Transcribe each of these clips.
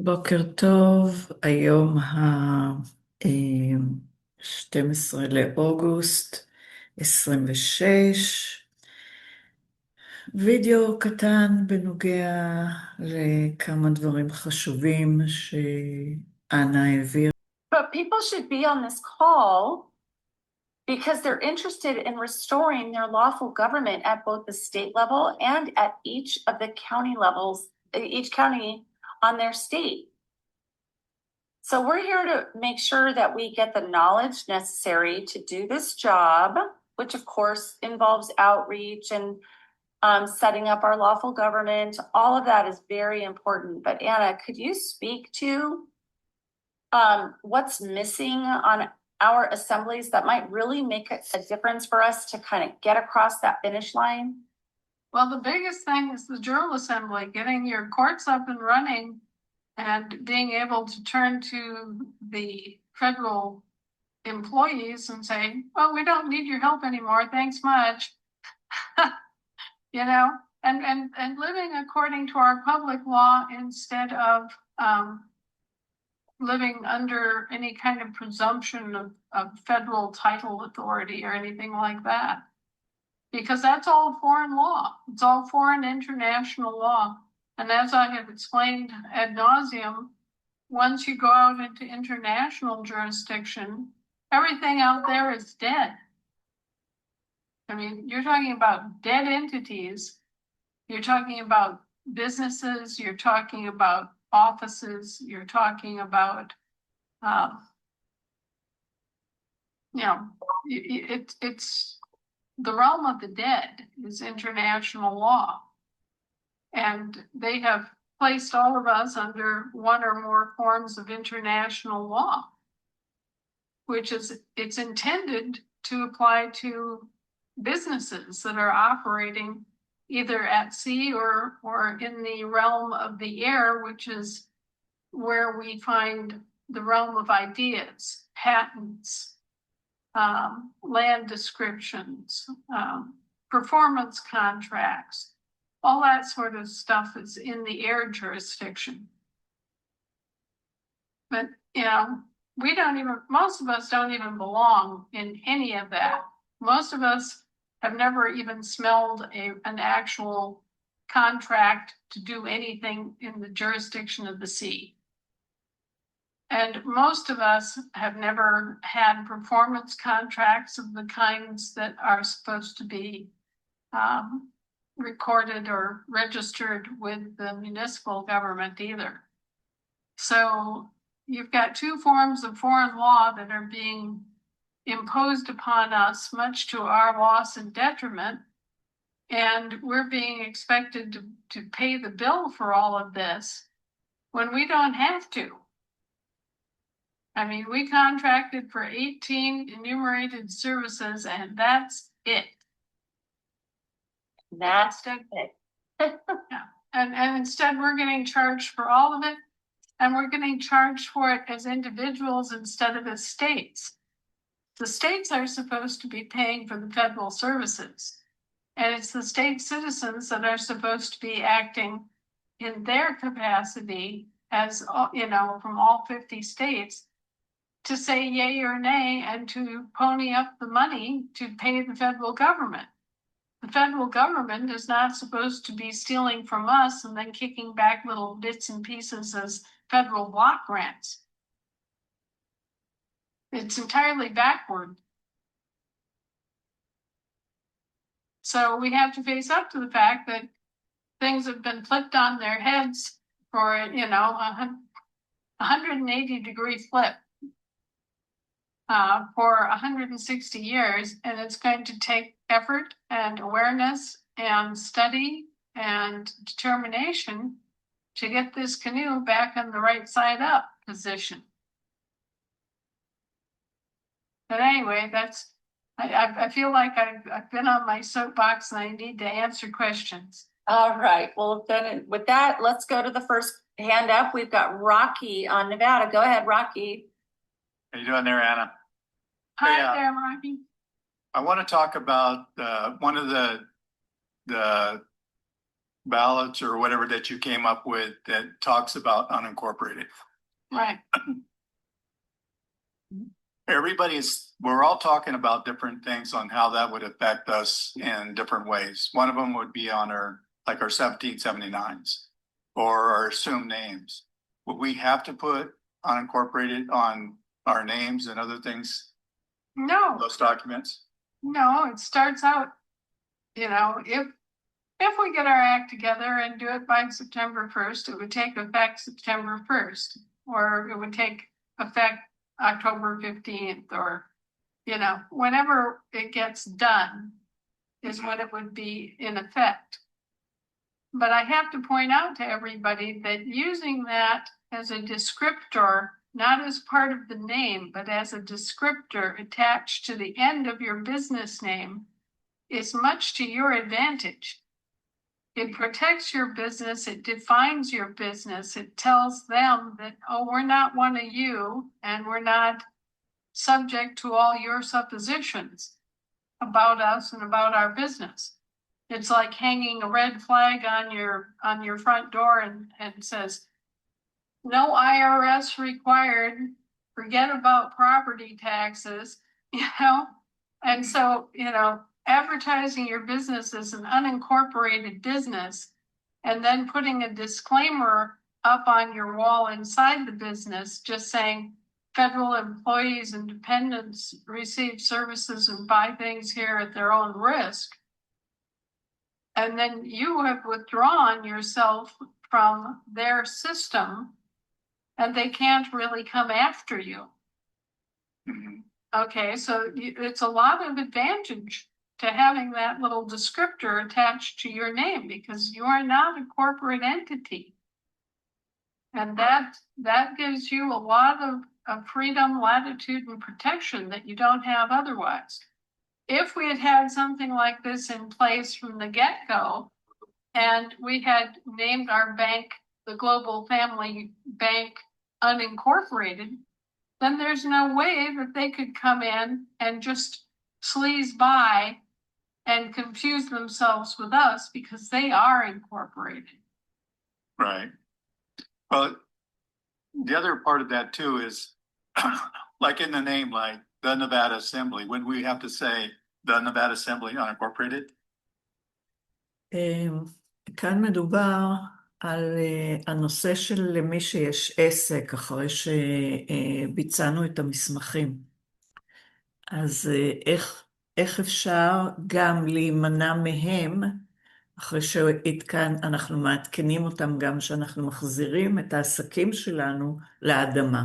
בוקר טוב, היום ה-12 לאוגוסט 26, וידאו קטן בנוגע לכמה דברים חשובים שאנה העביר. But people should be on this call because they're interested in restoring their lawful government at both the state level and at each of the county levels, each county on their state. So we're here to make sure that we get the knowledge necessary to do this job, which of course involves outreach and setting up our lawful government. All of that is very important. But Anna, could you speak to what's missing on our assemblies that might really make a difference for us to kind of get across that finish line? Well, the biggest thing is the General Assembly, getting your courts up and running and being able to turn to the federal employees and say, well, we don't need your help anymore, thanks much. You know, and living according to our public law instead of living under any kind of presumption of federal title authority or anything like that. Because that's all foreign law. It's all foreign international law. And as I have explained ad nauseum, once you go out into international jurisdiction, everything out there is dead. I mean, you're talking about dead entities. You're talking about businesses. You're talking about offices. You're talking about, it's the realm of the dead is international law. And they have placed all of us under one or more forms of international law, which is, it's intended to apply to businesses that are operating either at sea or in the realm of the air, which is where we find the realm of ideas, patents, land descriptions, performance contracts. All that sort of stuff is in the air jurisdiction. But, you know, most of us don't even belong in any of that. Most of us have never even smelled an actual contract to do anything in the jurisdiction of the sea. And most of us have never had performance contracts of the kinds that are supposed to be recorded or registered with the municipal government either. So you've got two forms of foreign law that are being imposed upon us, much to our loss and detriment. And we're being expected to pay the bill for all of this when we don't have to. I mean, we contracted for 18 enumerated services and that's it. That's it. Yeah. And instead we're getting charged for all of it, and we're getting charged for it as individuals instead of as states. The states are supposed to be paying for the federal services, and it's the state citizens that are supposed to be acting in their capacity as, you know, from all 50 states to say yay or nay and to pony up the money to pay the federal government. The federal government is not supposed to be stealing from us and then kicking back little bits and pieces as federal block grants. It's entirely backward. So we have to face up to the fact that things have been flipped on their heads for, you know, a 180-degree flip for 160 years, and it's going to take effort and awareness and study and determination to get this canoe back on the right side up position. But anyway, I feel like I've been on my soapbox and I need to answer questions. All right. Well, then with that, let's go to the first hand up. We've got Rocky on Nevada. Go ahead, Rocky. How you doing there, Anna? Hi there, Rocky. I want to talk about one of the ballots or whatever that you came up with that talks about unincorporated. Right. We're all talking about different things on how that would affect us in different ways. One of them would be on our 1779s or our assumed names. Would we have to put unincorporated on our names and other things, No, those documents? no, it starts out, you know, if we get our act together and do it by September 1st, it would take effect September 1st, or it would take effect October 15th, or, you know, whenever it gets done is when it would be in effect. But I have to point out to everybody that using that as a descriptor, not as part of the name, but as a descriptor attached to the end of your business name, is much to your advantage. It protects your business, it defines your business, it tells them that, oh, we're not one of you, and we're not subject to all your suppositions about us and about our business. It's like hanging a red flag on your front door and says, no IRS required, forget about property taxes, you know? And so, you know, advertising your business as an unincorporated business and then putting a disclaimer up on your wall inside the business, just saying federal employees and dependents receive services and buy things here at their own risk. And then you have withdrawn yourself from their system and they can't really come after you. Okay, so it's a lot of advantage to having that little descriptor attached to your name because you are not a corporate entity. And that gives you a lot of freedom, latitude, and protection that you don't have otherwise. If we had had something like this in place from the get-go, and we had named our bank the Global Family Bank Unincorporated, then there's no way that they could come in and just sleaze by and confuse themselves with us because they are incorporated. Right. Well, the other part of that too is like in the name, like the Nevada Assembly, when we have to say the Nevada Assembly Unincorporated? כאן מדובר על הנושא של למי שיש עסק אחרי שביצענו את המסמכים. אז איך אפשר גם להימנע מהם אחרי אנחנו מעדכנים אותם גם שאנחנו מחזירים את העסקים שלנו לאדמה.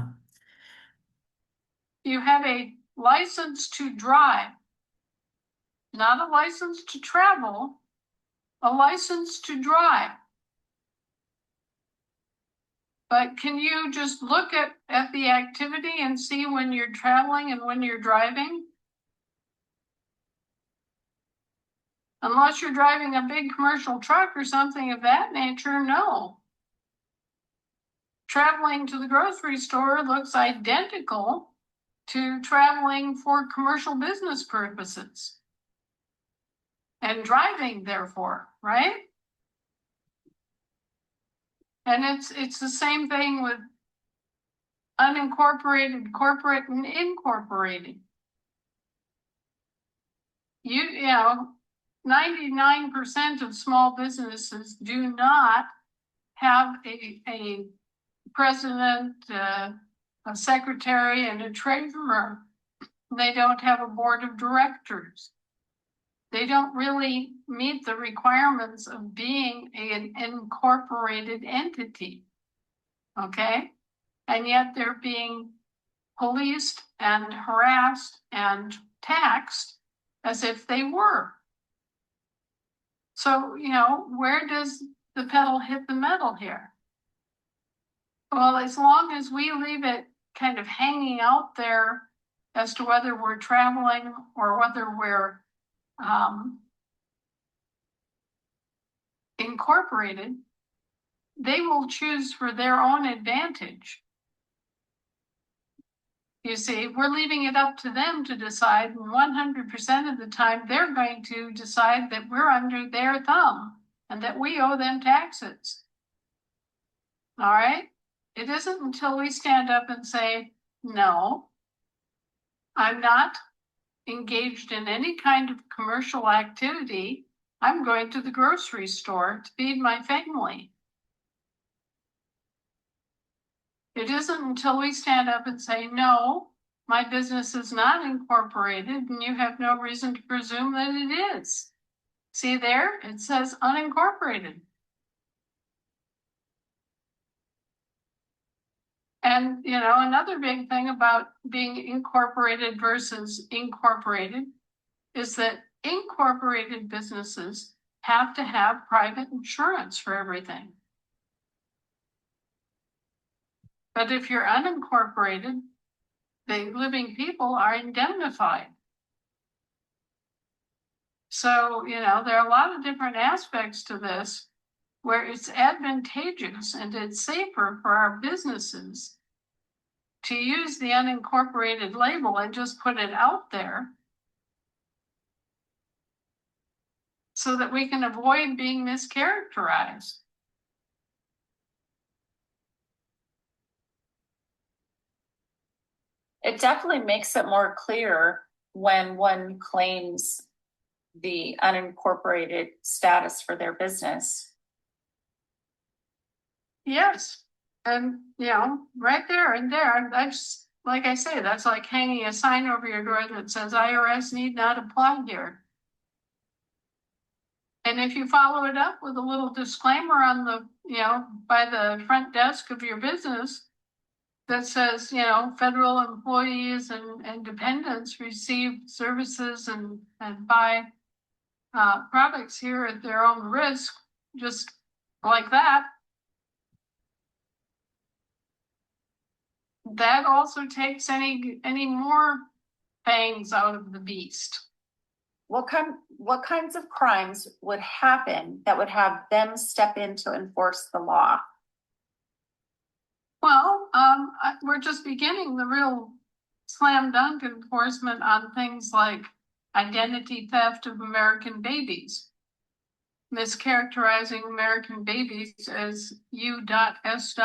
You have a license to drive, not a license to travel, a license to drive. But can you just look at the activity and see when you're traveling and when you're driving? Unless you're driving a big commercial truck or something of that nature, no. Traveling to the grocery store looks identical to traveling for commercial business purposes. And driving, therefore, right? And it's the same thing with unincorporated, corporate, and incorporated. You know, 99% of small businesses do not have a president, a secretary, and a treasurer. They don't have a board of directors. They don't really meet the requirements of being an incorporated entity, okay? And yet they're being policed and harassed and taxed as if they were. So, you know, where does the pedal hit the metal here? Well, as long as we leave it kind of hanging out there as to whether we're traveling or whether we're incorporated, they will choose for their own advantage. You see, we're leaving it up to them to decide, and 100% of the time they're going to decide that we're under their thumb and that we owe them taxes. All right? It isn't until we stand up and say, no, I'm not engaged in any kind of commercial activity. I'm going to the grocery store to feed my family. It isn't until we stand up and say, no, my business is not incorporated, and you have no reason to presume that it is. See there? It says unincorporated. And, you know, another big thing about being incorporated versus incorporated is that incorporated businesses have to have private insurance for everything. But if you're unincorporated, the living people are indemnified. So, you know, there are a lot of different aspects to this where it's advantageous and it's safer for our businesses to use the unincorporated label and just put it out there so that we can avoid being mischaracterized. It definitely makes it more clear when one claims the unincorporated status for their business. Yes. And, you know, right there and there, that's, like I say, that's like hanging a sign over your door that says IRS need not apply here. And if you follow it up with a little disclaimer on the, you know, by the front desk of your business that says, you know, federal employees and dependents receive services and buy products here at their own risk, just like that. That also takes any more fangs out of the beast. What kinds of crimes would happen that would have them step in to enforce the law? Well, we're just beginning the real slam dunk enforcement on things like identity theft of American babies, mischaracterizing American babies as U.S.C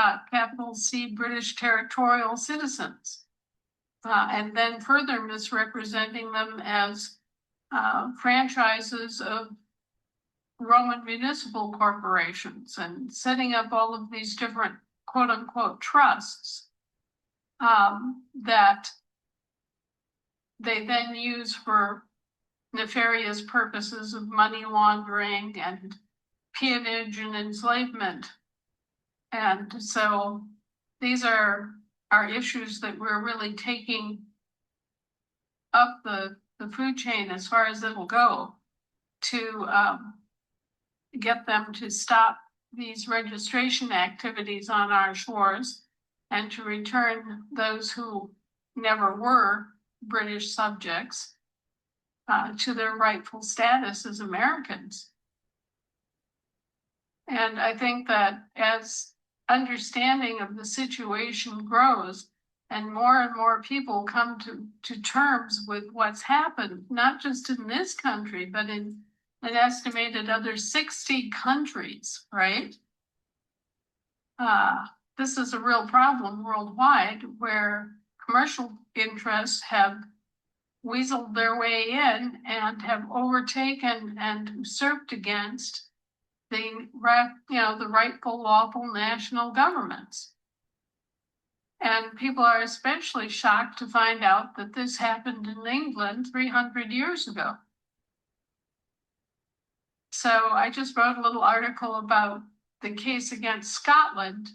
British territorial citizens, and then further misrepresenting them as franchises of Roman municipal corporations and setting up all of these different quote unquote trusts that they then use for nefarious purposes of money laundering and peonage and enslavement. And so these are issues that we're really taking up the food chain as far as it'll go to get them to stop these registration activities on our shores and to return those who never were British subjects to their rightful status as Americans. And I think that as understanding of the situation grows and more people come to terms with what's happened, not just in this country, but in an estimated other 60 countries, right? This is a real problem worldwide where commercial interests have weaseled their way in and have overtaken and usurped against the rightful, lawful national governments. And people are especially shocked to find out that this happened in England 300 years ago. So I just wrote a little article about the case against Scotland,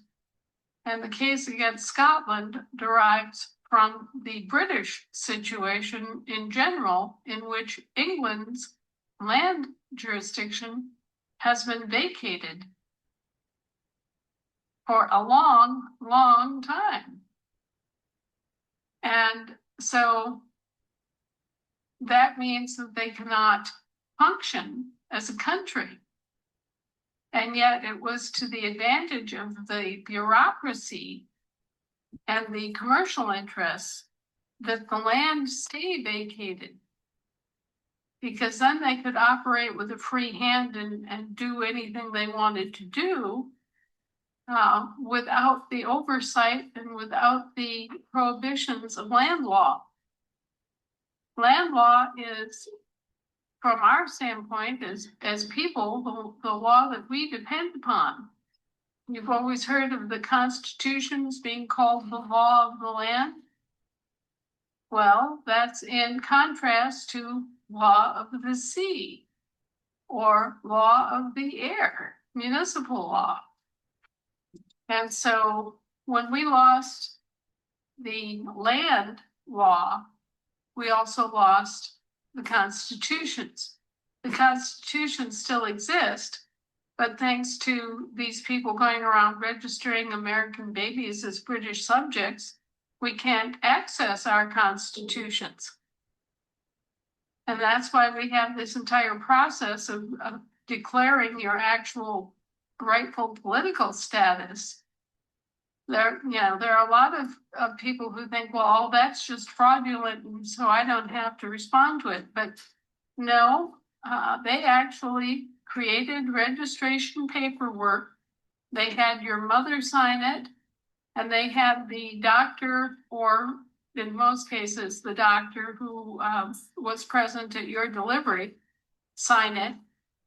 and the case against Scotland derives from the British situation in general, in which England's land jurisdiction has been vacated for a long, long time. And so that means that they cannot function as a country. And yet it was to the advantage of the bureaucracy and the commercial interests that the land stay vacated. because then they could operate with a free hand and do anything they wanted to do without the oversight and without the prohibitions of land law. Land law is, from our standpoint, as people, the law that we depend upon. You've always heard of the constitutions being called the law of the land. Well, that's in contrast to law of the sea or law of the air, municipal law. And so when we lost the land law, we also lost the constitutions. The constitutions still exist, but thanks to these people going around registering American babies as British subjects, we can't access our constitutions. And that's why we have this entire process of declaring your actual rightful political status. There are a lot of people who think, well, that's just fraudulent, and so I don't have to respond to it. But no, they actually created registration paperwork. They had your mother sign it, and they had the doctor, or in most cases, the doctor who was present at your delivery, sign it.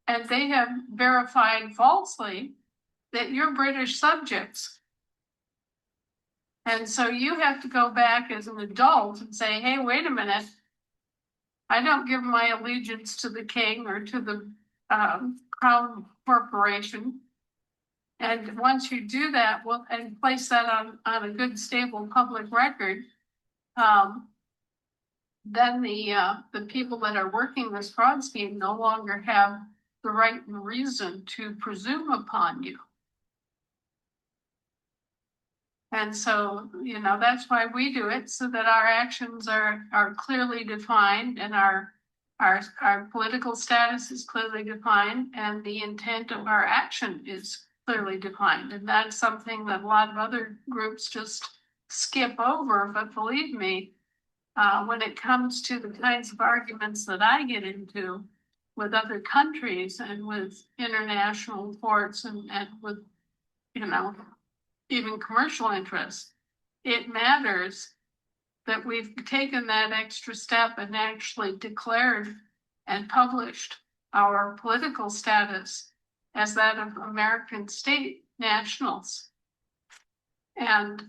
And they have verified falsely that you're British subjects. And so you have to go back as an adult and say, hey, wait a minute. I don't give my allegiance to the king or to the crown corporation. And once you do that, and place that on a good, stable public record, then the people that are working this fraud scheme no longer have the right and reason to presume upon you. And so, that's why we do it, so that our actions are clearly defined, and our political status is clearly defined, and the intent of our action is clearly defined. And that's something that a lot of other groups just skip over. But believe me, when it comes to the kinds of arguments that I get into with other countries and with international courts and with, even commercial interests, it matters that we've taken that extra step and actually declared and published our political status as that of American state nationals. And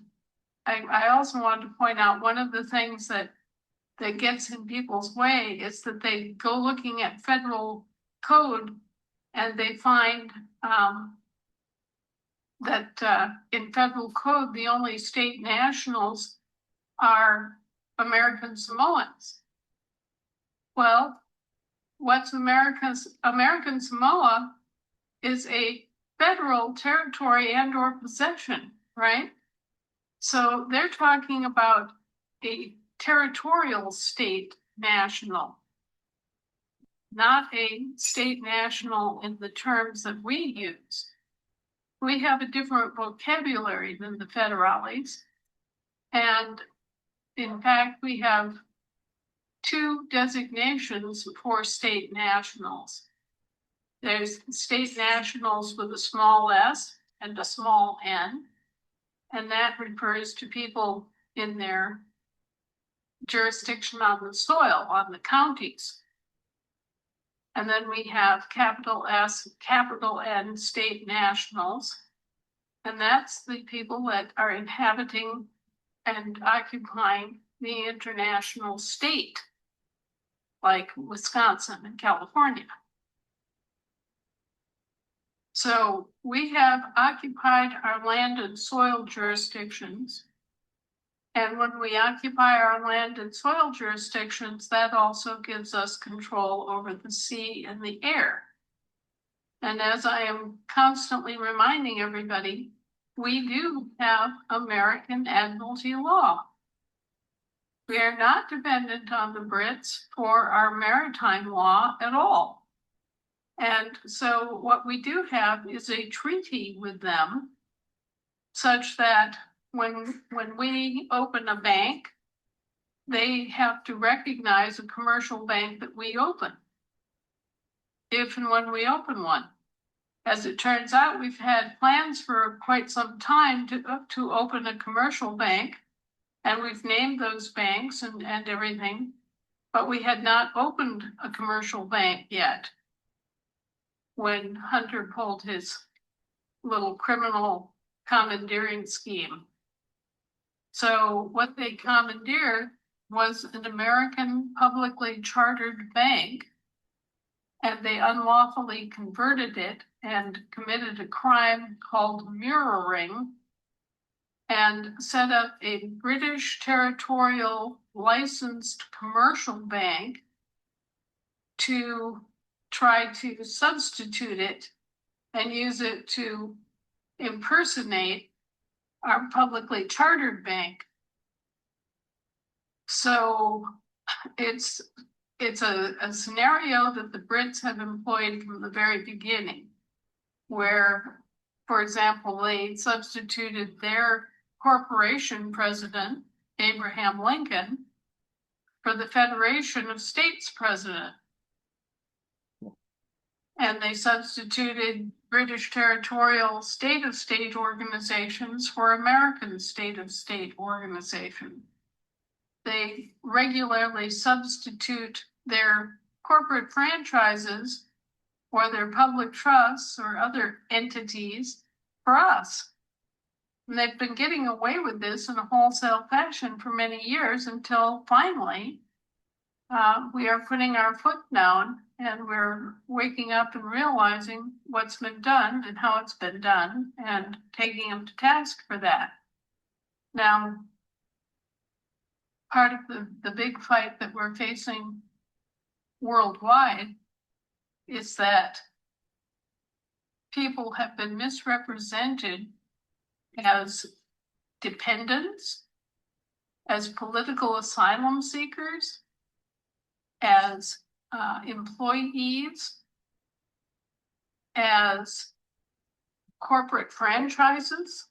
I also want to point out, one of the things that gets in people's way is that they go looking at federal code and they find that in federal code, the only state nationals are American Samoans. Well, what's American Samoa is a federal territory and or possession, right? So they're talking about a territorial state national, not a state national in the terms that we use. We have a different vocabulary than the federales. And in fact, we have two designations for state nationals. There's state nationals with a small s and a small n, and that refers to people in their jurisdiction on the soil, on the counties. And then we have capital S, capital N state nationals. And that's the people that are inhabiting and occupying the international state, like Wisconsin and California. So we have occupied our land and soil jurisdictions. And when we occupy our land and soil jurisdictions, that also gives us control over the sea and the air. And as I am constantly reminding everybody, we do have American admiralty law. We are not dependent on the Brits for our maritime law at all. And so what we do have is a treaty with them such that when we open a bank, they have to recognize a commercial bank that we open. if and when we open one. As it turns out, we've had plans for quite some time to open a commercial bank, and we've named those banks and everything, but we had not opened a commercial bank yet when Hunter pulled his little criminal commandeering scheme. So what they commandeered was an American publicly chartered bank, and they unlawfully converted it and committed a crime called mirroring and set up a British territorial licensed commercial bank to try to substitute it and use it to impersonate our publicly chartered bank. So it's a scenario that the Brits have employed from the very beginning, where, for example, they substituted their corporation president, Abraham Lincoln, for the Federation of States president. And they substituted British territorial state-of-state organizations for American state-of-state organization. They regularly substitute their corporate franchises or their public trusts or other entities for us. And they've been getting away with this in a wholesale fashion for many years until finally we are putting our foot down and we're waking up and realizing what's been done and how it's been done and taking them to task for that. Now, part of the big fight that we're facing worldwide is that people have been misrepresented as dependents, as political asylum seekers, as employees, as corporate franchises,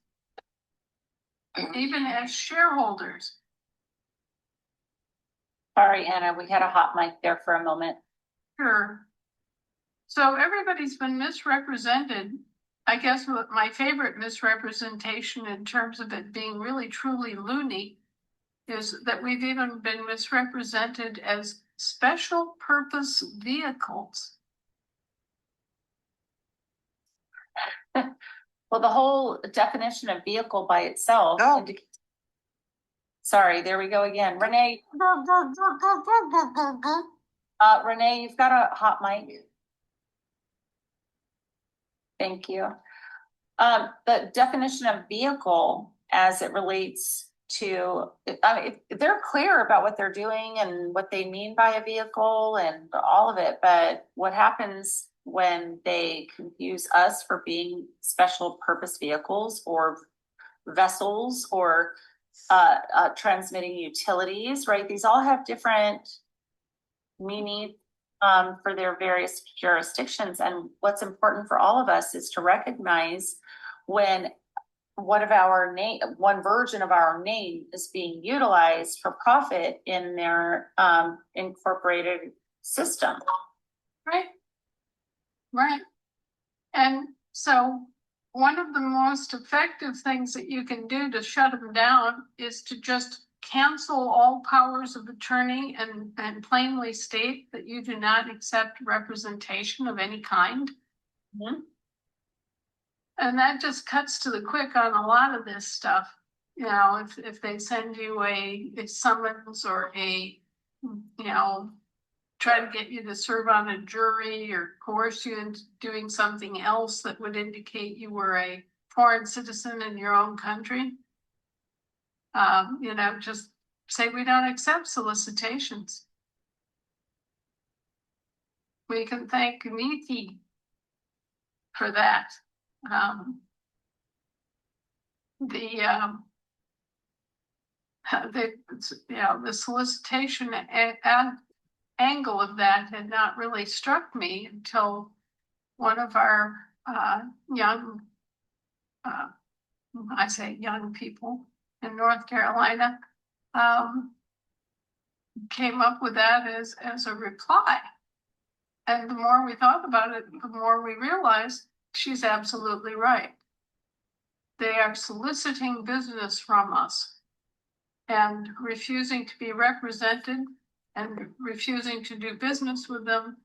even as shareholders. Sorry, Anna, we had a hot mic there for a moment. Sure. So everybody's been misrepresented. I guess my favorite misrepresentation in terms of it being really truly loony is that we've even been misrepresented as special purpose vehicles. Well, the whole definition of vehicle by itself. Oh. Sorry, there we go again. Renee. Renee, you've got a hot mic. Thank you. The definition of vehicle as it relates to, they're clear about what they're doing and what they mean by a vehicle and all of it, but what happens when they confuse us for being special purpose vehicles or vessels or transmitting utilities, right? These all have different meaning for their various jurisdictions. And what's important for all of us is to recognize when one version of our name is being utilized for profit in their incorporated system. Right. And so one of the most effective things that you can do to shut them down is to just cancel all powers of attorney and plainly state that you do not accept representation of any kind. Mm-hmm. And that just cuts to the quick on a lot of this stuff. You know, if they send you a summons or try to get you to serve on a jury or coerce you into doing something else that would indicate you were a foreign citizen in your own country, just say we don't accept solicitations. We can thank Niti for that. The solicitation angle of that had not really struck me until one of our young people in North Carolina came up with that as a reply. And the more we thought about it, the more we realized she's absolutely right. They are soliciting business from us and refusing to be represented and refusing to do business with them,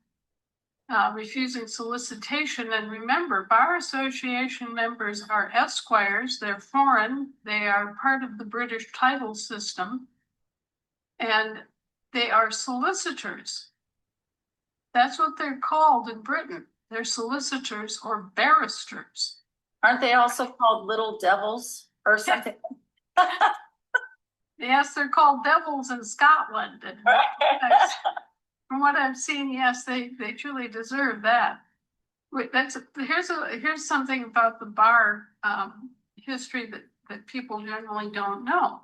refusing solicitation. And remember, bar association members are esquires, they're foreign, they are part of the British title system, and they are solicitors. That's what they're called in Britain. They're solicitors or barristers. Aren't they also called little devils or something? Yes, they're called devils in Scotland. And from what I've seen, yes, they truly deserve that. Here's something about the bar history that people generally don't know.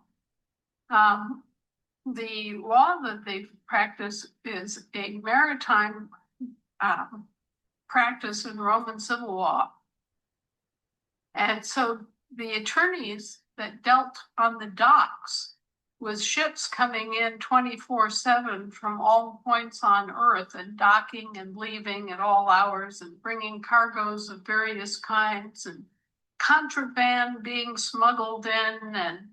The law that they practice is a maritime practice in Roman civil law. And so the attorneys that dealt on the docks with ships coming in 24/7 from all points on earth and docking and leaving at all hours and bringing cargoes of various kinds and contraband being smuggled in and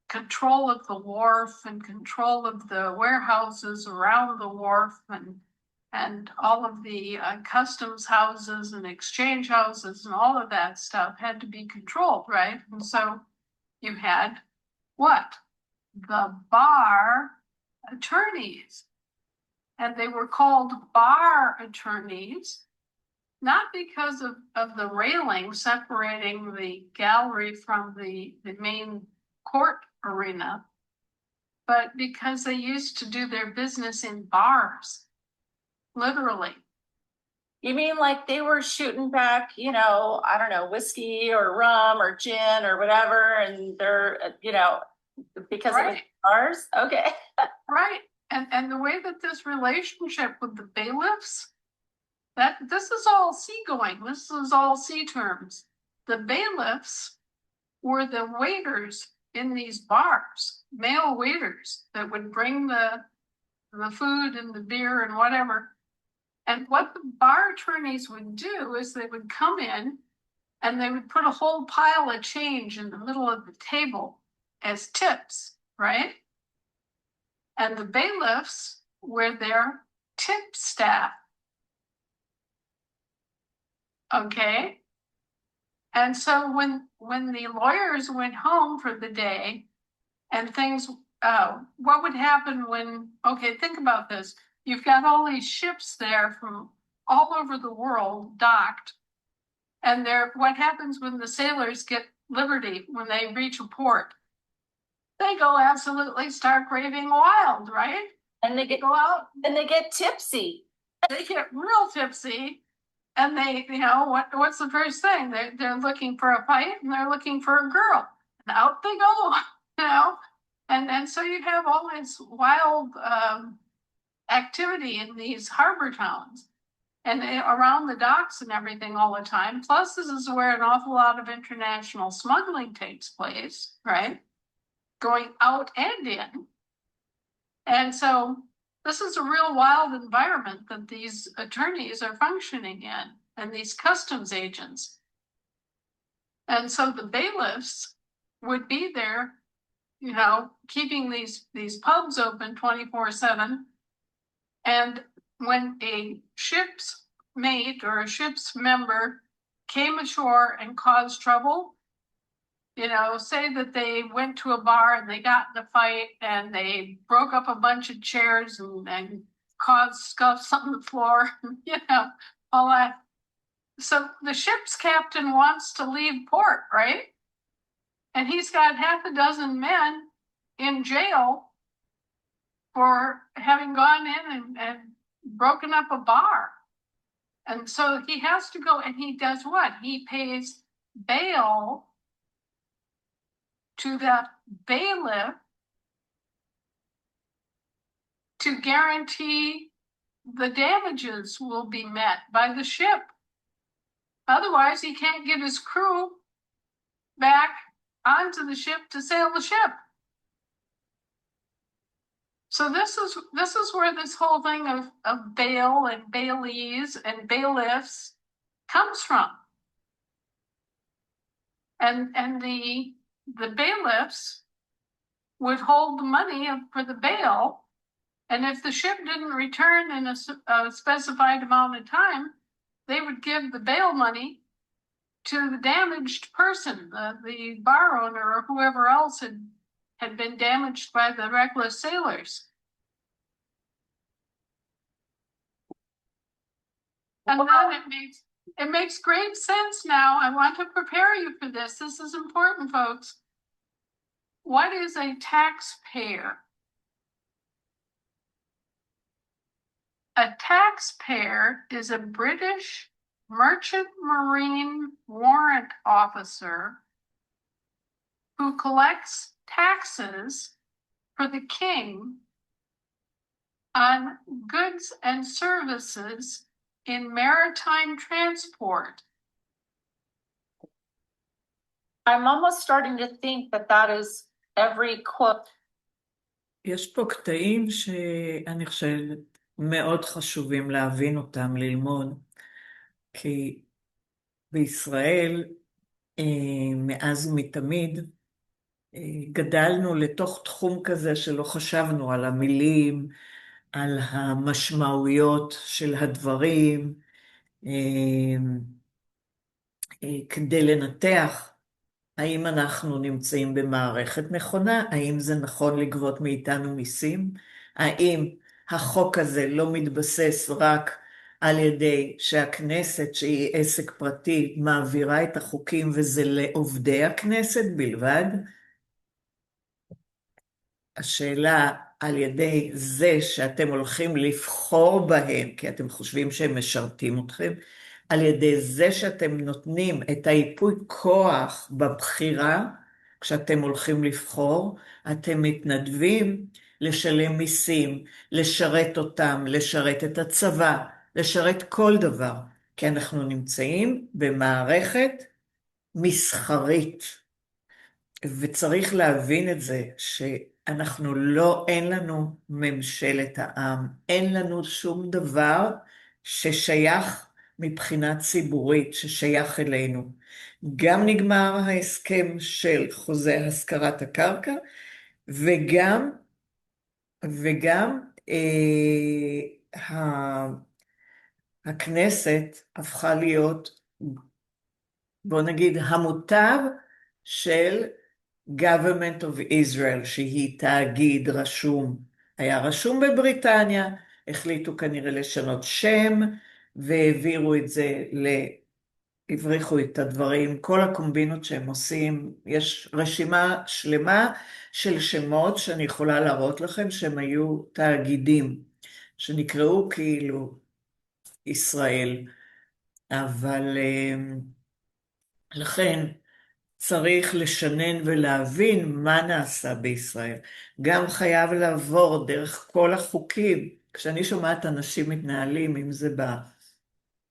control of the wharf and control of the warehouses around the wharf and all of the customs houses and exchange houses and all of that stuff had to be controlled, right? And so you had what? The bar attorneys. And they were called bar attorneys, not because of the railing separating the gallery from the main court arena, but because they used to do their business in bars, literally. You mean like they were shooting back, I don't know, whiskey or rum or gin or whatever, and they're, because it was bars? Okay. Right. And the way that this relationship with the bailiffs, this is all seagoing. This is all sea terms. The bailiffs were the waiters in these bars, male waiters that would bring the food and the beer and whatever. And what the bar attorneys would do is they would come in and they would put a whole pile of change in the middle of the table as tips, right? And the bailiffs were their tip staff. Okay? And so when the lawyers went home for the day and things, what would happen when, okay, think about this. You've got all these ships there from all over the world docked. And what happens when the sailors get liberty, when they reach a port? They go absolutely stark raving wild, right? And they go out and they get tipsy. They get real tipsy. And they, what's the first thing? They're looking for a fight and they're looking for a girl. And out they go, And so you have all this wild activity in these harbor towns and around the docks and everything all the time. Plus, this is where an awful lot of international smuggling takes place, right? Going out and in. And so this is a real wild environment that these attorneys are functioning in and these customs agents. And so the bailiffs would be there, keeping these pubs open 24/7. And when a ship's mate or a ship's member came ashore and caused trouble, say that they went to a bar and they got in a fight and they broke up a bunch of chairs and caused scuffs on the floor, all that. So the ship's captain wants to leave port, right? And he's got half a dozen men in jail for having gone in and broken up a bar. And so he has to go, and he does what? He pays bail to that bailiff to guarantee the damages will be met by the ship. Otherwise, he can't get his crew back onto the ship to sail the ship. So this is where this whole thing of bail and bailees and bailiffs comes from. And the bailiffs would hold the money for the bail, and if the ship didn't return in a specified amount of time, they would give the bail money to the damaged person, the bar owner or whoever else had been damaged by the reckless sailors. And then it makes great sense now. I want to prepare you for this. This is important, folks. What is a taxpayer? A taxpayer is a British merchant marine warrant officer who collects taxes for the king on goods and services in maritime transport. I'm almost starting to think that is every quote. יש פה קטעים שאני חושבת מאוד חשובים להבין אותם, ללמוד, כי בישראל מאז ומתמיד גדלנו לתוך תחום כזה שלא חשבנו על המילים, על המשמעויות של הדברים, כדי לנתח האם אנחנו נמצאים במערכת נכונה, האם זה נכון לגבות מאיתנו מיסים, האם החוק הזה לא מתבסס רק על ידי שהכנסת, שהיא עסק פרטי, מעבירה את החוקים וזה לעובדי הכנסת בלבד. השאלה על ידי זה שאתם הולכים לבחור בהם, כי אתם חושבים שהם משרתים אתכם, על ידי זה שאתם נותנים את היפוי כוח בבחירה, כשאתם הולכים לבחור, אתם מתנדבים לשלם מיסים, לשרת אותם, לשרת את הצבא, לשרת כל דבר, כי אנחנו נמצאים במערכת מסחרית, וצריך להבין את זה, שאנחנו לא, אין לנו ממשלת העם, אין לנו שום דבר ששייך מבחינה ציבורית, ששייך אלינו. גם נגמר ההסכם של חוזה השכרת הקרקע, וגם הכנסת הפכה להיות, בוא נגיד, המותב של Government of Israel, שהיא תאגיד רשום, היה רשום בבריטניה, החליטו כנראה לשנות שם, והעבירו את זה, הבריחו את הדברים, כל הקומבינות שהם עושים, יש רשימה שלמה של שמות שאני יכולה להראות לכם, שהם היו תאגידים, שנקראו כאילו ישראל, אבל לכן, צריך לשנן ולהבין מה נעשה בישראל. גם חייב לעבור דרך כל החוקים. כשאני שומעת אנשים מתנהלים, אם זה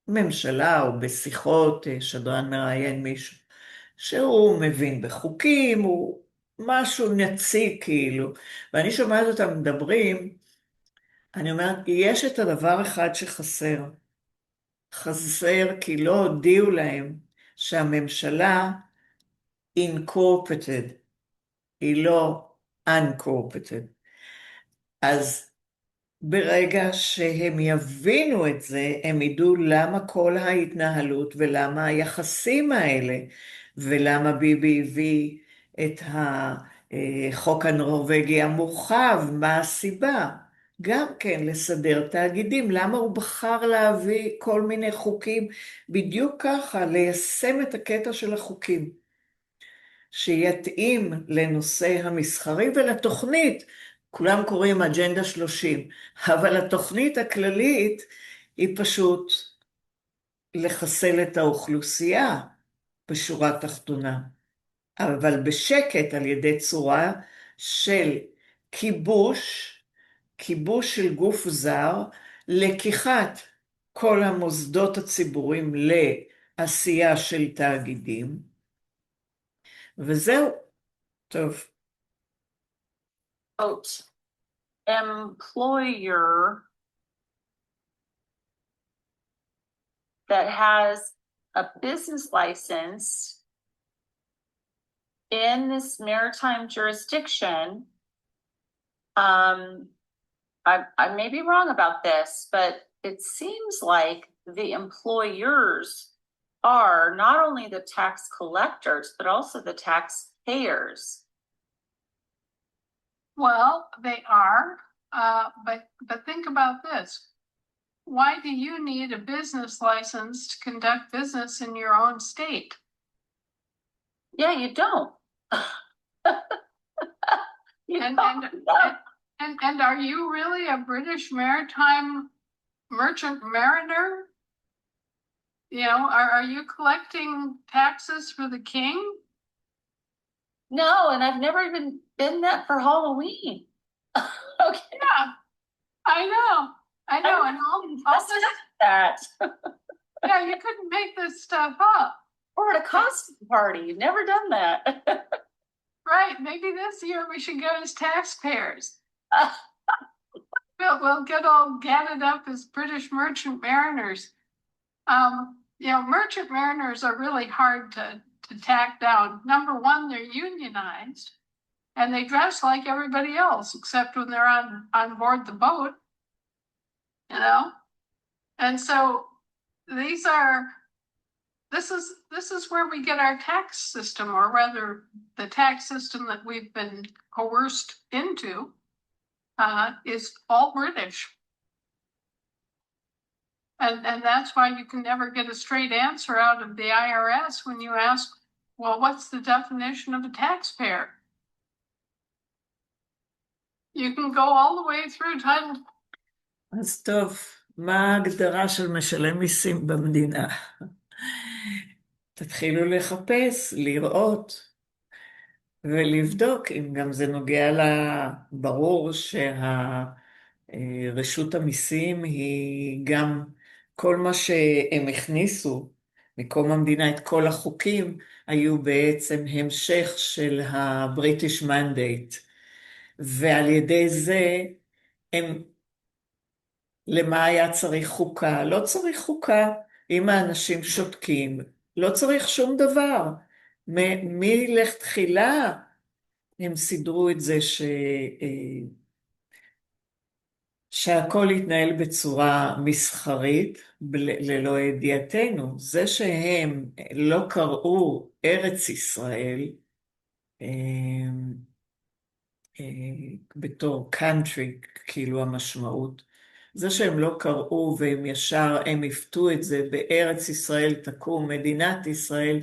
בממשלה או בשיחות, שדרן מראיין מישהו, שהוא מבין בחוקים, הוא משהו נציג כאילו, ואני שומעת אותם מדברים, אני אומרת, יש את הדבר אחד שחסר. חסר כי לא הודיעו להם שהממשלה Incorporated, היא לא Unincorporated. אז ברגע שהם יבינו את זה, הם ידעו למה כל ההתנהלות ולמה היחסים האלה, ולמה ביבי הביא את החוק הנורווגי המורחב, מה הסיבה. גם כן לסדר תאגידים, למה הוא בחר להביא כל מיני חוקים, בדיוק ככה, ליישם את הקטע של החוקים. שיתאים לנושא המסחרי ולתוכנית, כולם קוראים אג'נדה 30, אבל התוכנית הכללית היא פשוט לחסל את האוכלוסייה בשורה תחתונה, אבל בשקט על ידי צורה של כיבוש של גוף זר, לקיחת כל המוסדות הציבוריים לעשייה של תאגידים, וזהו, טוב. Quote. employer that has a business license in this maritime jurisdiction, I may be wrong about this, but it seems like the employers are not only the tax collectors, but also the taxpayers. Well, they are, but think about this. Why do you need a business license to conduct business in your own state? Yeah, you don't. You And, don't. and are you really a British maritime merchant mariner? You know, are you collecting taxes for the king? No, and I've never even been that for Halloween. Okay. Yeah, I know, and all this, That. yeah, you couldn't make this stuff up. Or at a costume party. You've never done that. Right, maybe this year we should go as taxpayers. We'll get all gadded up as British merchant mariners. You know, merchant mariners are really hard to tack down. Number one, they're unionized, and they dress like everybody else, except when they're on board the boat, you know? And so this is where we get our tax system, or rather the tax system that we've been coerced into, is all British. And that's why you can never get a straight answer out of the IRS when you ask, well, what's the definition of a taxpayer? You can go all the way through title. אז טוב, מה ההגדרה של משלם מיסים במדינה? תתחילו לחפש, לראות ולבדוק אם גם זה נוגע ברור שהרשות המיסים היא גם כל מה שהם הכניסו מקום המדינה, את כל החוקים, היו בעצם המשך של הבריטיש מנדייט, ועל ידי זה הם, למה היה צריך חוקה? לא צריך חוקה. אם האנשים שותקים, לא צריך שום דבר. מלכתחילה הם סידרו את זה שהכל יתנהל בצורה מסחרית, ללא ידיעתנו. זה שהם לא קראו ארץ ישראל, בתור country, כאילו המשמעות, זה שהם לא קראו והם ישר, הם יפתו את זה, בארץ ישראל תקום מדינת ישראל,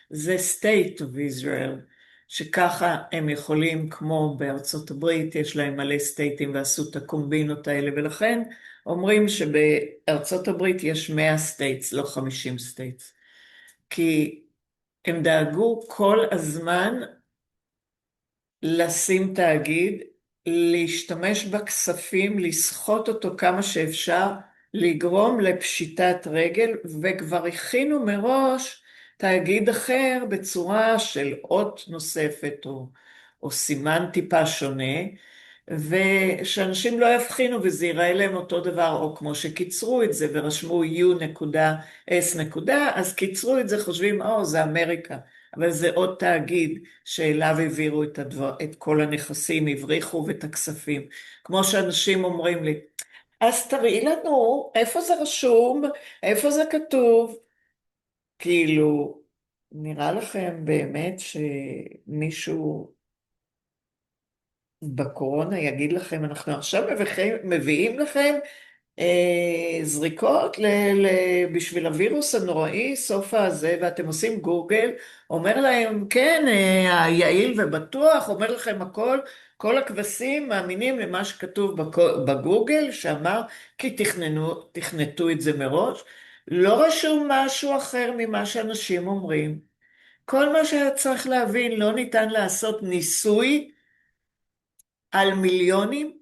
זה state of Israel, שככה הם יכולים, כמו בארצות הברית, יש להם מלא סטייטים ועשו את הקומבינות האלה, ולכן אומרים שבארצות הברית יש 100 סטייטס, לא 50 סטייטס, כי הם דאגו כל הזמן לשים תאגיד, להשתמש בכספים, לסחוט אותו כמה שאפשר, לגרום לפשיטת רגל, וכבר הכינו מראש תאגיד אחר בצורה של אות נוספת או סימן טיפה שונה, ושאנשים לא יבחינו וזה ייראה להם אותו דבר, או כמו שקיצרו את זה ורשמו U.S. אז קיצרו את זה, חושבים, זה אמריקה. אבל זה עוד תאגיד שאליו העבירו את כל הנכסים, הבריחו ואת הכספים. כמו שאנשים אומרים לי, אז תראי לנו איפה זה רשום, איפה זה כתוב. כאילו, נראה לכם באמת שמישהו בקורונה יגיד לכם, אנחנו עכשיו מביאים לכם זריקות בשביל הווירוס הנוראי, סוף הזה, ואתם עושים גוגל, אומר להם, כן, היעיל ובטוח, אומר לכם הכל, כל הכבשים מאמינים למה שכתוב בגוגל, שאמר, כי תכנתו את זה מראש, לא רשום משהו אחר ממה שאנשים אומרים. כל מה שצריך להבין, לא ניתן לעשות ניסוי על מיליונים,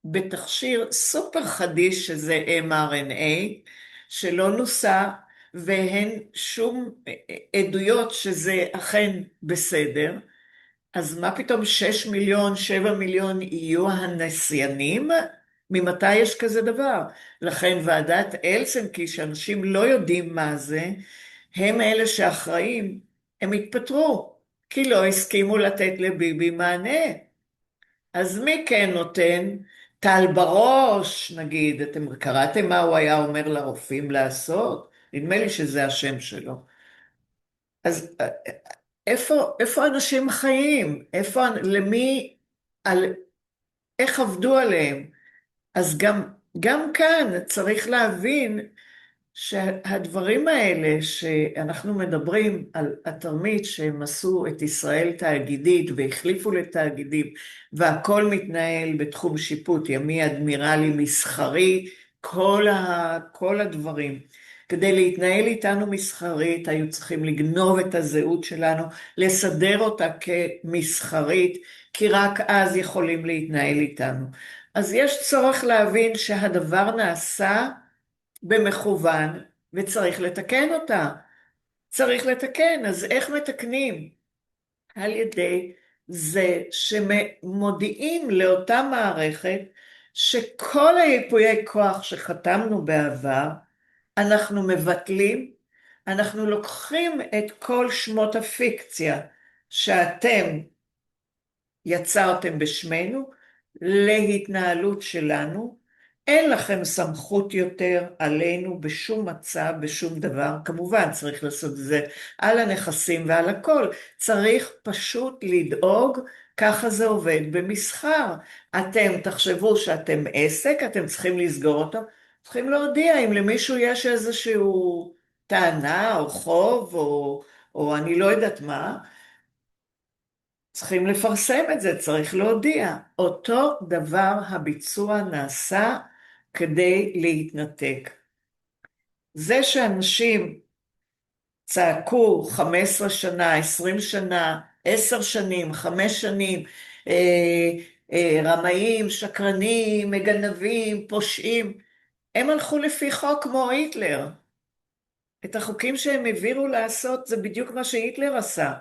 בתכשיר סופר חדיש שזה mRNA, שלא נוסע, והן שום עדויות שזה אכן בסדר, אז מה פתאום 6 מיליון, 7 מיליון יהיו הנסיינים? ממתי יש כזה דבר? לכן ועדת אלסנקי, שאנשים לא יודעים מה זה, הם אלה שאחראים, הם התפטרו, כי לא הסכימו לתת לביבי מענה. אז מי כן נותן? טל בראש, נגיד, אתם קראתם מה הוא היה אומר לרופאים לעשות? נדמה לי שזה השם שלו. אז איפה אנשים חיים? למי, איך עבדו עליהם? אז גם כאן צריך להבין שהדברים האלה שאנחנו מדברים על התרמית שהם עשו את ישראל תאגידית והחליפו לתאגידים והכל מתנהל בתחום שיפוט ימי אדמירלי מסחרי, כל הדברים. כדי להתנהל איתנו מסחרית היו צריכים לגנוב את הזהות שלנו, לסדר אותה כמסחרית, כי רק אז יכולים להתנהל איתנו. אז יש צורך להבין שהדבר נעשה במכוון, וצריך לתקן אותה. צריך לתקן, אז איך מתקנים? על ידי זה שמודיעים לאותה מערכת שכל היפויי כוח שחתמנו בעבר, אנחנו מבטלים, אנחנו לוקחים את כל שמות הפיקציה שאתם יצרתם בשמנו להתנהלות שלנו, אין לכם סמכות יותר עלינו בשום מצב, בשום דבר. כמובן צריך לעשות את זה על הנכסים ועל הכל. צריך פשוט לדאוג, ככה זה עובד במסחר. אתם תחשבו שאתם עסק, אתם צריכים לסגור אותו, צריכים להודיע אם למישהו יש איזשהו טענה או חוב או אני לא יודעת מה, צריכים לפרסם את זה, צריך להודיע. אותו דבר הביצוע נעשה כדי להתנתק. זה שאנשים צעקו 15 שנה, 20 שנה, 10 שנים, 5 שנים, רמאים, שקרנים, מגנבים, פושעים, הם הלכו לפי חוק כמו היטלר. את החוקים שהם העבירו לעשות זה בדיוק מה שהיטלר עשה.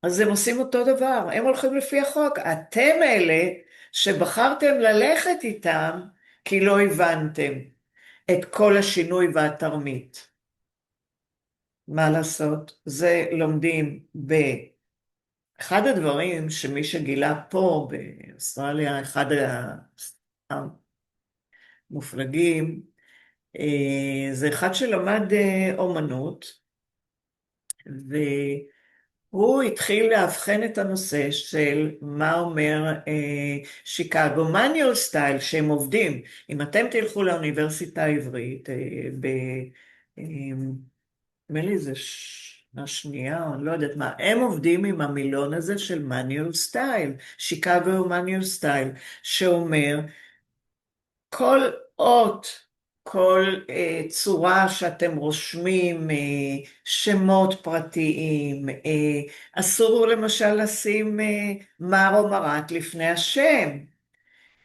אז הם עושים אותו דבר, הם הולכים לפי החוק. אתם אלה שבחרתם ללכת איתם כי לא הבנתם את כל השינוי והתרמית. מה לעשות? זה לומדים אחד הדברים שמי שגילה פה באוסטרליה, אחד המופלגים, זה אחד שלמד אומנות, והוא התחיל להבחן את הנושא של מה אומר שיקגו מניול סטייל, שהם עובדים. אם אתם תלכו לאוניברסיטה העברית, נדמה לי זה השנייה, או לא יודעת מה, הם עובדים עם המילון הזה של מניול סטייל, שיקגו מניול סטייל, שאומר כל אות, כל צורה שאתם רושמים, שמות פרטיים, אסור למשל לשים מר או מרת לפני השם,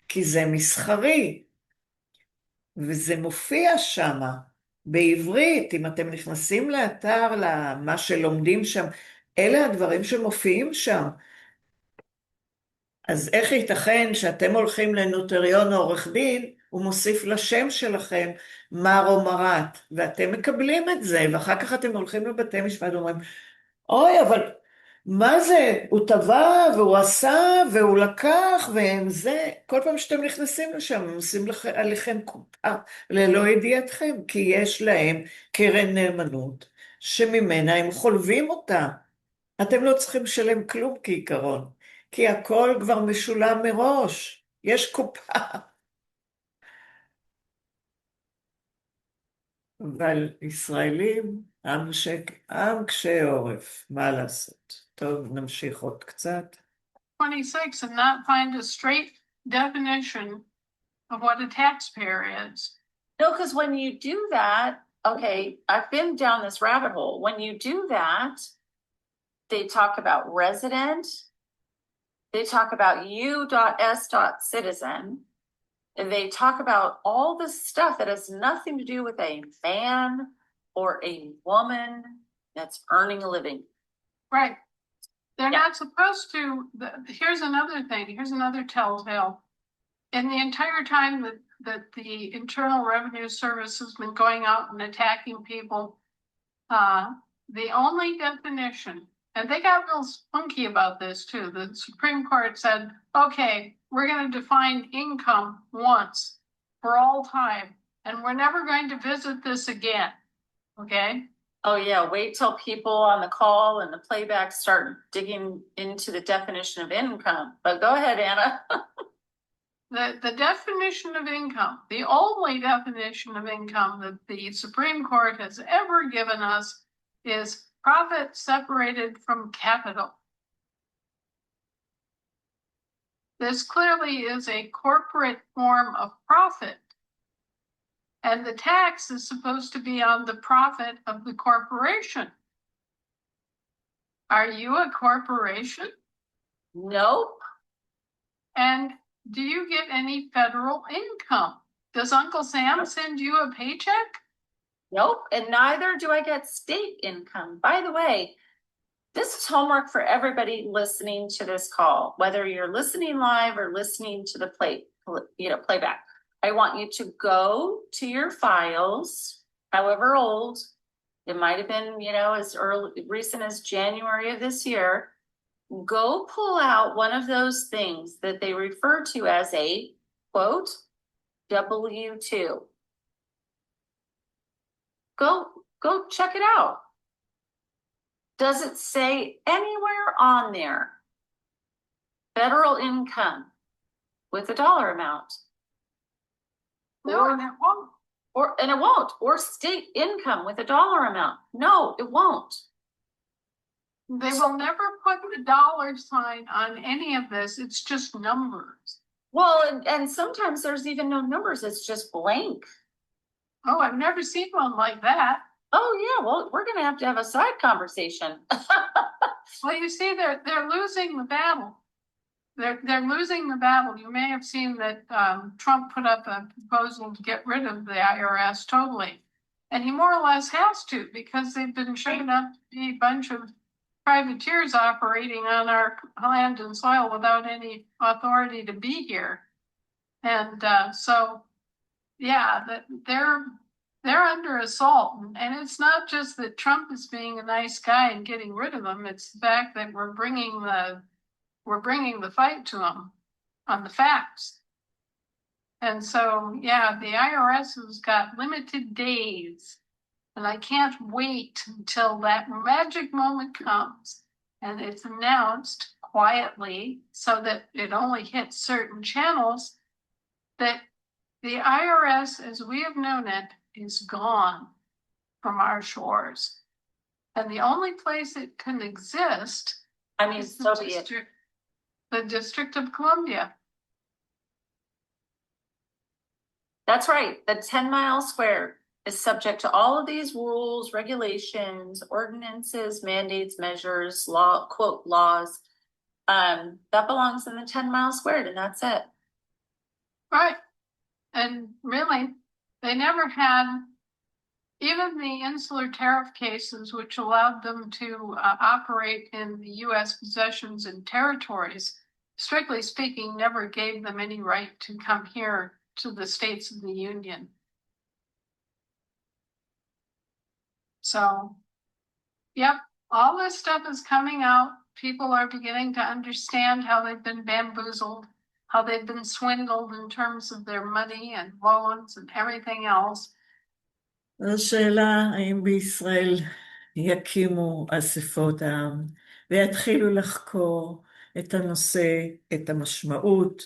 כי זה מסחרי, וזה מופיע שם בעברית, אם אתם נכנסים לאתר, למה שלומדים שם, אלה הדברים שמופיעים שם. אז איך ייתכן שאתם הולכים לנוטריון או עורך דין, הוא מוסיף לשם שלכם מר או מרת, ואתם מקבלים את זה, ואחר כך אתם הולכים לבתי משפט ואומרים, אוי, אבל מה זה? הוא טבע והוא עשה והוא לקח וזה, כל פעם שאתם נכנסים לשם, הם עושים עליכם קופה ללא ידיעתכם, כי יש להם קרן נאמנות, שממנה הם חולבים אותה. אתם לא צריכים לשלם כלום כעיקרון, כי הכל כבר משולם מראש, יש קופה. אבל ישראלים, עם קשה עורף, מה לעשות? טוב, נמשיך עוד קצת. 26 and not find a straight definition of what a taxpayer is. No, because when you do that, okay, I've been down this rabbit hole. When you do that, they talk about resident, they talk about u.s.citizen, and they talk about all this stuff that has nothing to do with a man or a woman that's earning a living. Right. They're Yeah. not supposed to, here's another thing, here's another telltale. In the entire time that the Internal Revenue Service has been going out and attacking people, the only definition, and they got real spunky about this too. The Supreme Court said, okay, we're going to define income once for all time, and we're never going to visit this again. Okay? Oh, yeah, wait till people on the call and the playback start digging into the definition of income. But go ahead, Anna. The definition of income, the only definition of income that the Supreme Court has ever given us is profit separated from capital. This clearly is a corporate form of profit. And the tax is supposed to be on the profit of the corporation. Are you a corporation? Nope. And do you get any federal income? Does Uncle Sam send you a paycheck? Nope. And neither do I get state income. By the way, this is homework for everybody listening to this call, whether you're listening live or listening to the playback. I want you to go to your files, however old, it might have been, as recent as January of this year. Go pull out one of those things that they refer to as a, quote, W-2. Go check it out. Does it say anywhere on there federal income with a dollar amount? No, and it won't. And it won't. Or state income with a dollar amount. No, it won't. They will never put the dollar sign on any of this. It's just numbers. Well, and sometimes there's even no numbers. It's just blank. Oh, I've never seen one like that. Oh, yeah. Well, we're going to have a side conversation. Well, you see, they're losing the battle. They're losing the battle. You may have seen that Trump put up a proposal to get rid of the IRS totally. And he more or less has to, because they've been shown up to be a bunch of privateers operating on our land and soil without any authority to be here. And so, yeah, they're under assault. And it's not just that Trump is being a nice guy and getting rid of them. It's the fact that we're bringing the fight to them on the facts. And so, yeah, the IRS has got limited days. And I can't wait until that magic moment comes and it's announced quietly so that it only hits certain channels, that the IRS, as we have known it, is gone from our shores. And the only place it can exist is the District of Columbia. That's right. The 10-mile square is subject to all of these rules, regulations, ordinances, mandates, measures, laws. That belongs in the 10-mile squared, and that's it. Right. And really, they never had even the insular tariff cases, which allowed them to operate in the U.S. possessions and territories, strictly speaking, never gave them any right to come here to the states of the Union. So, yep, all this stuff is coming out. People are beginning to understand how they've been bamboozled, how they've been swindled in terms of their money and loans and everything else. השאלה, האם בישראל יקימו אספות העם ויתחילו לחקור את הנושא, את המשמעות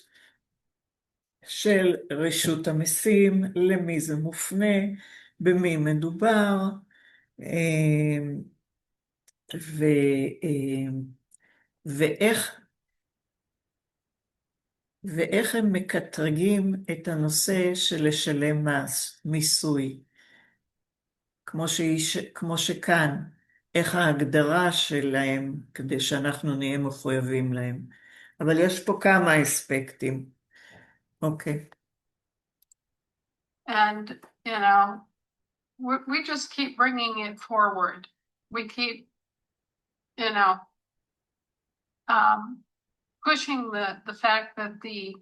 של רשות המסים, למי זה מופנה, במי מדובר, ואיך הם מקטרגים את הנושא של לשלם מס, מיסוי. כמו שכאן, איך ההגדרה שלהם, כדי שאנחנו נהיה מחויבים להם. אבל יש פה כמה אספקטים. אוקיי. And, we just keep bringing it forward. We keep, pushing the fact that the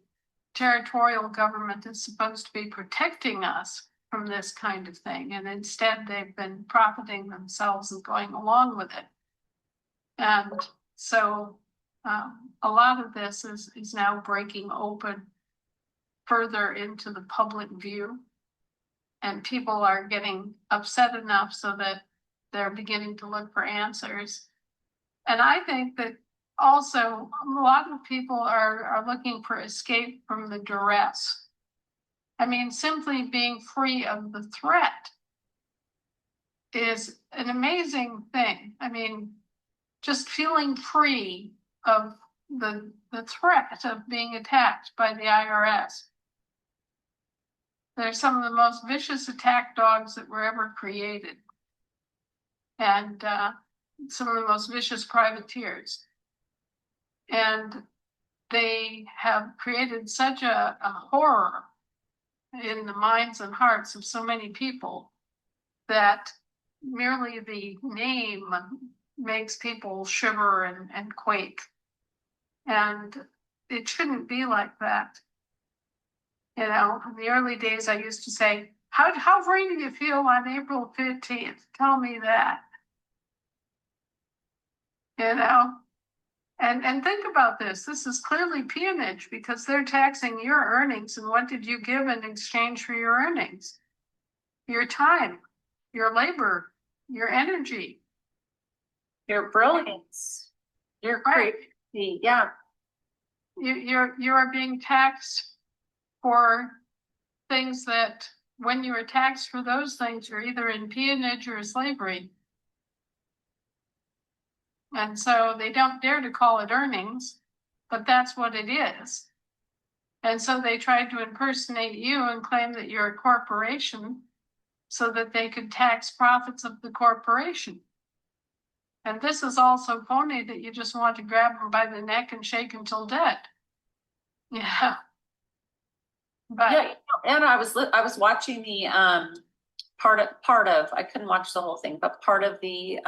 territorial government is supposed to be protecting us from this kind of thing, and instead they've been profiting themselves and going along with it. And so a lot of this is now breaking open further into the public view, and people are getting upset enough so that they're beginning to look for answers. And I think that also a lot of people are looking for escape from the duress. I mean, simply being free of the threat is an amazing thing. I mean, just feeling free of the threat of being attacked by the IRS. They're some of the most vicious attack dogs that were ever created, and some of the most vicious privateers. And they have created such a horror in the minds and hearts of so many people that merely the name makes people shiver and quake. And it shouldn't be like that. You know, in the early days, I used to say, how free do you feel on April 15th? Tell me that. You know? And think about this. This is clearly peonage because they're taxing your earnings. And what did you give in exchange for your earnings? Your time, your labor, your energy. Your brilliance, your Right. creativity, yeah. You are being taxed for things that when you are taxed for those things, you're either in peonage or slavery. And so they don't dare to call it earnings, but that's what it is. And so they tried to impersonate you and claim that you're a corporation so that they could tax profits of the corporation. And this is all so phony that you just want to grab them by the neck and shake until dead. Yeah. But Yeah, and I was watching the part of I couldn't watch the whole thing, but part of the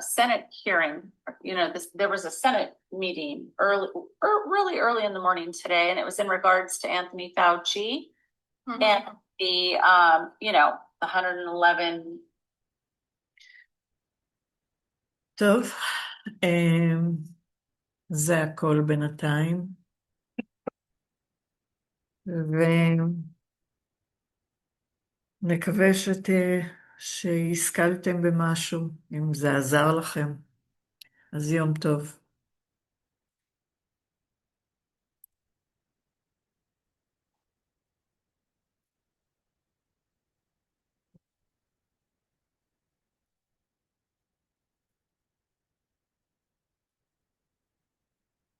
Senate hearing. You know, there was a Senate meeting really early in the morning today, and it was in regards to Anthony Fauci and the the 111. טוב, זה הכל בינתיים. ונקווה שהשכלתם במשהו, אם זה עזר לכם. אז יום טוב.